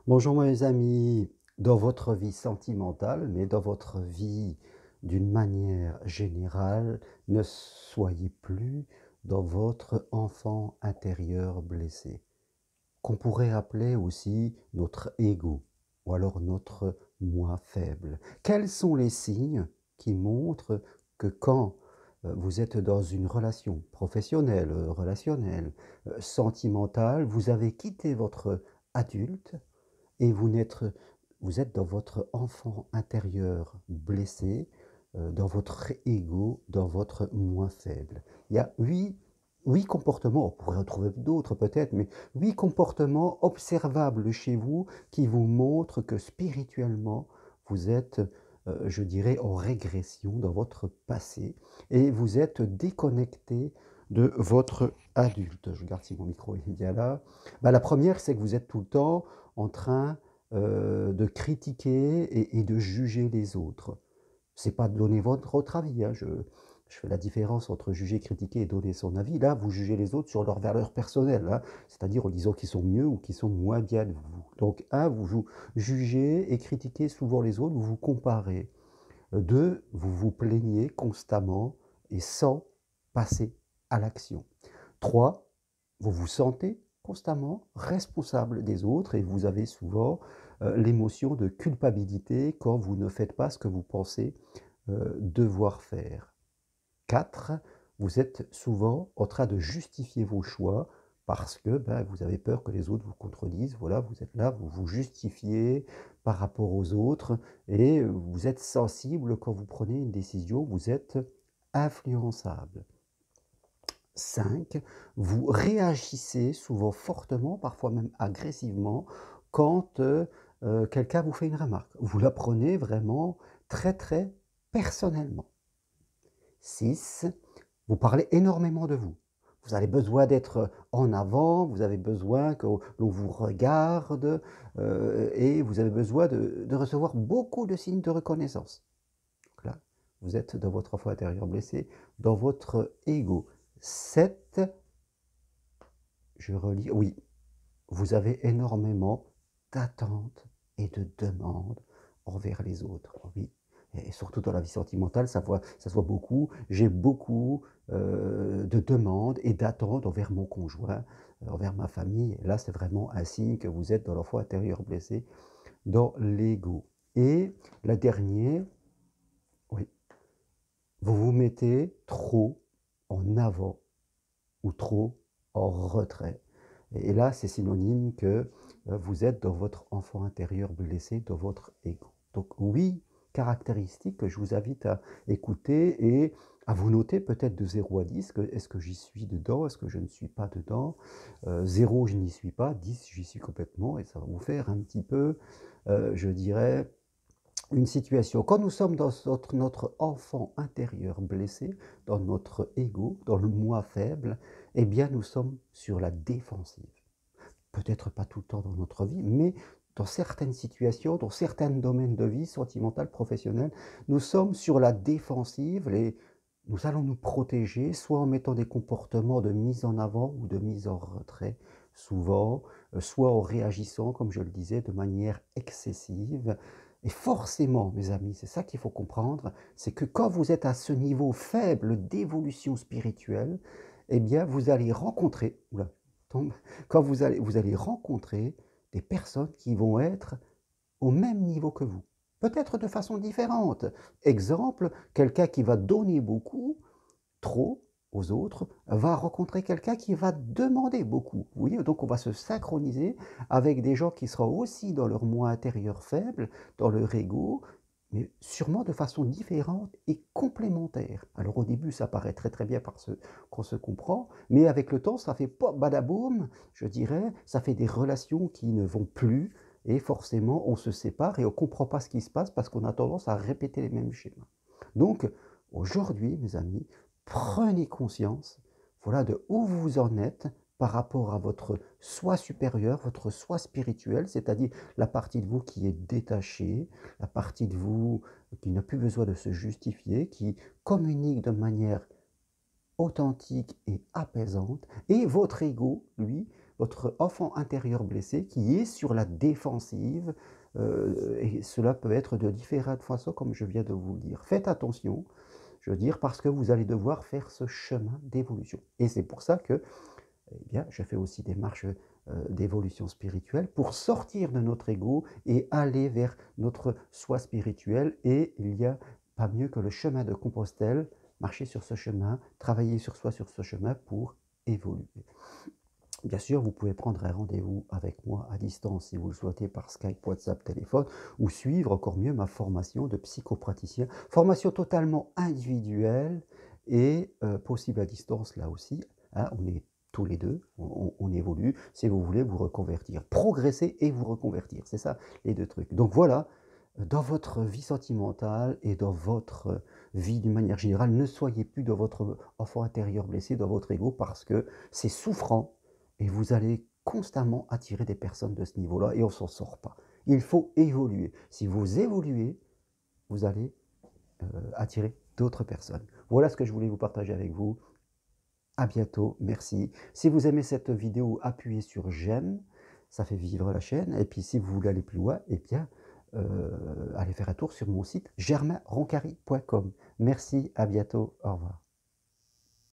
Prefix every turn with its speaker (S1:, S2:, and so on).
S1: Bonjour mes amis, dans votre vie sentimentale, mais dans votre vie d'une manière générale, ne soyez plus dans votre enfant intérieur blessé, qu'on pourrait appeler aussi notre ego, ou alors notre moi faible. Quels sont les signes qui montrent que quand vous êtes dans une relation professionnelle, relationnelle, sentimentale, vous avez quitté votre adulte et vous êtes dans votre enfant intérieur blessé, dans votre ego, dans votre moi faible. Il y a 8 comportements, on pourrait en trouver d'autres peut-être, mais 8 comportements observables chez vous qui vous montrent que spirituellement, vous êtes, je dirais, en régression dans votre passé et vous êtes déconnecté de votre adulte. Je regarde si mon micro est bien là. Bah, la première, c'est que vous êtes tout le temps en train de critiquer et de juger les autres. C'est pas de donner votre avis, hein, je fais la différence entre juger, critiquer et donner son avis. Là, vous jugez les autres sur leur valeur personnelle, hein, c'est-à-dire en disant qu'ils sont mieux ou qu'ils sont moins bien que vous. Donc, un, vous jugez et critiquez souvent les autres, vous vous comparez. Deux, vous vous plaignez constamment et sans passer à l'action. Trois, vous vous sentez constamment responsable des autres et vous avez souvent l'émotion de culpabilité quand vous ne faites pas ce que vous pensez devoir faire. 4, vous êtes souvent en train de justifier vos choix parce que ben, vous avez peur que les autres vous contredisent. Voilà, vous êtes là, vous vous justifiez par rapport aux autres et vous êtes sensible quand vous prenez une décision, vous êtes influençable. 5, vous réagissez souvent fortement, parfois même agressivement, quand quelqu'un vous fait une remarque. Vous la prenez vraiment très très personnellement. 6, vous parlez énormément de vous. Vous avez besoin d'être en avant, vous avez besoin que l'on vous regarde et vous avez besoin de recevoir beaucoup de signes de reconnaissance. Donc là, vous êtes dans votre enfant intérieur blessé, dans votre ego. 7, je relis, oui, vous avez énormément d'attentes et de demandes envers les autres. Oui. Et surtout dans la vie sentimentale, ça se voit beaucoup. J'ai beaucoup de demandes et d'attentes envers mon conjoint, envers ma famille. Et là, c'est vraiment un signe que vous êtes dans l'enfant intérieur blessé, dans l'ego. Et la dernière, oui, vous vous mettez trop en avant ou trop en retrait. Et là, c'est synonyme que vous êtes dans votre enfant intérieur blessé, dans votre ego. Donc oui, caractéristiques que je vous invite à écouter et à vous noter peut-être de 0 à 10, est-ce que j'y suis dedans, est-ce que je ne suis pas dedans, 0 je n'y suis pas, 10 j'y suis complètement, et ça va vous faire un petit peu, je dirais, une situation. Quand nous sommes dans notre enfant intérieur blessé, dans notre ego, dans le moi faible, eh bien nous sommes sur la défensive. Peut-être pas tout le temps dans notre vie, mais dans certaines situations, dans certains domaines de vie, sentimentale, professionnelle, nous sommes sur la défensive et nous allons nous protéger, soit en mettant des comportements de mise en avant ou de mise en retrait, souvent, soit en réagissant, comme je le disais, de manière excessive. Et forcément, mes amis, c'est ça qu'il faut comprendre, c'est que quand vous êtes à ce niveau faible d'évolution spirituelle, eh bien, vous allez rencontrer, oula, tombe, quand vous allez rencontrer des personnes qui vont être au même niveau que vous, peut-être de façon différente. Exemple, quelqu'un qui va donner beaucoup, trop aux autres, va rencontrer quelqu'un qui va demander beaucoup. Vous voyez, donc on va se synchroniser avec des gens qui seront aussi dans leur moi intérieur faible, dans leur ego, mais sûrement de façon différente et complémentaire. Alors au début, ça paraît très très bien parce qu'on se comprend, mais avec le temps, ça fait pop, badaboum, je dirais, ça fait des relations qui ne vont plus, et forcément, on se sépare et on ne comprend pas ce qui se passe parce qu'on a tendance à répéter les mêmes schémas. Donc, aujourd'hui, mes amis, prenez conscience, voilà, de où vous en êtes par rapport à votre soi supérieur, votre soi spirituel, c'est-à-dire la partie de vous qui est détachée, la partie de vous qui n'a plus besoin de se justifier, qui communique de manière authentique et apaisante, et votre ego, lui, votre enfant intérieur blessé qui est sur la défensive, et cela peut être de différentes façons comme je viens de vous le dire. Faites attention, je veux dire, parce que vous allez devoir faire ce chemin d'évolution et c'est pour ça que, eh bien, je fais aussi des marches, d'évolution spirituelle pour sortir de notre ego et aller vers notre soi spirituel et il y a pas mieux que le chemin de Compostelle, marcher sur ce chemin, travailler sur soi sur ce chemin pour évoluer. Bien sûr, vous pouvez prendre un rendez-vous avec moi à distance si vous le souhaitez par Skype, WhatsApp, téléphone ou suivre encore mieux ma formation de psychopraticien. Formation totalement individuelle et possible à distance là aussi, hein, on est tous les deux, on évolue, si vous voulez vous reconvertir, progresser et vous reconvertir, c'est ça les deux trucs. Donc voilà, dans votre vie sentimentale et dans votre vie d'une manière générale, ne soyez plus dans votre enfant intérieur blessé, dans votre ego, parce que c'est souffrant et vous allez constamment attirer des personnes de ce niveau-là et on s'en sort pas. Il faut évoluer. Si vous évoluez, vous allez attirer d'autres personnes. Voilà ce que je voulais vous partager avec vous. À bientôt, merci. Si vous aimez cette vidéo, appuyez sur j'aime, ça fait vivre la chaîne. Et puis si vous voulez aller plus loin, eh bien, allez faire un tour sur mon site germainroncari.com. Merci, à bientôt, au revoir.